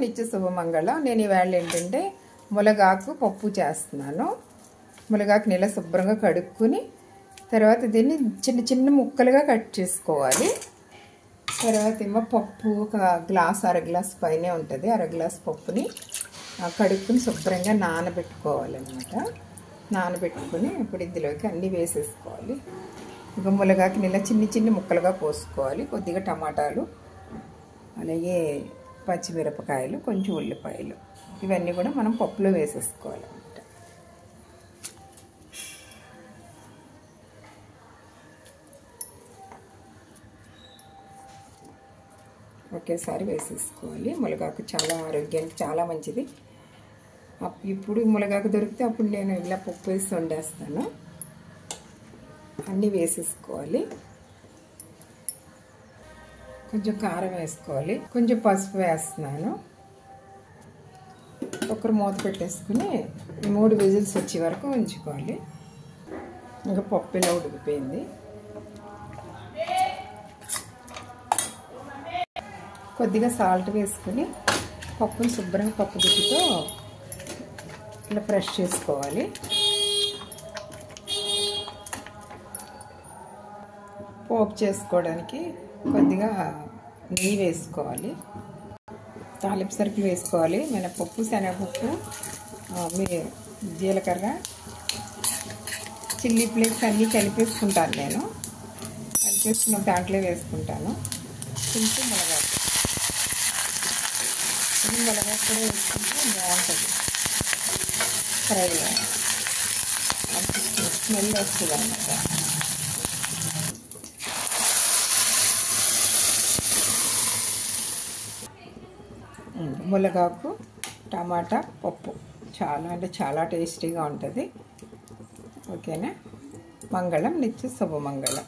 నిత్య శుభమంగళం. నేను ఈవేళ ఏంటంటే ములగాకు పప్పు చేస్తున్నాను. ములగాకుని ఇలా శుభ్రంగా కడుక్కుని తర్వాత దీన్ని చిన్న చిన్న ముక్కలుగా కట్ చేసుకోవాలి. తర్వాత ఏమో పప్పు ఒక గ్లాస్ అర గ్లాస్ పైనే ఉంటుంది. అర గ్లాస్ పప్పుని కడుక్కుని శుభ్రంగా నానబెట్టుకోవాలన్నమాట. నానబెట్టుకుని ఇప్పుడు ఇందులోకి అన్నీ వేసేసుకోవాలి. ఇక ములగాకుని ఇలా చిన్న చిన్న ముక్కలుగా కోసుకోవాలి. కొద్దిగా టమాటాలు, అలాగే పచ్చిమిరపకాయలు, కొంచెం ఉల్లిపాయలు, ఇవన్నీ కూడా మనం పప్పులో వేసేసుకోవాలన్నమాట. ఒకేసారి వేసేసుకోవాలి. ములగాకు చాలా ఆరోగ్యానికి చాలా మంచిది. ఇప్పుడు ములగాకు దొరికితే అప్పుడు నేను ఇలా పప్పు వేసి వండేస్తాను. అన్నీ వేసేసుకోవాలి. కొంచెం కారం వేసుకోవాలి, కొంచెం పసుపు వేస్తున్నాను. ఒకరు మూత పెట్టేసుకుని 3 విజిల్స్ వచ్చే వరకు ఉంచుకోవాలి. ఇంకా పప్పు ఇలా ఉడికిపోయింది. కొద్దిగా సాల్ట్ వేసుకుని పప్పుని శుభ్రంగా పప్పు గుత్తితో ఇలా ప్రెస్ చేసుకోవాలి. పోపు చేసుకోవడానికి కొద్దిగా నెయ్యి వేసుకోవాలి. తాలింపు సరుకులు వేసుకోవాలి. మినపప్పు, శనగపప్పు, జీలకర్ర, చిల్లీ ఫ్లేక్స్ అన్నీ కలిపేసుకుంటాను. నేను కలిపేసుకున్న దాంట్లో వేసుకుంటాను. కొంచెం ములగాకు కూడా వేసుకుంటే బాగుంటుంది. ఫ్రైగా స్మెల్ వస్తుంది అన్నమాట. ములగాకు టమాటా పప్పు చాలా అంటే చాలా టేస్టీగా ఉంటుంది. ఓకేనా? మంగళం నిత్య శుభమంగళం.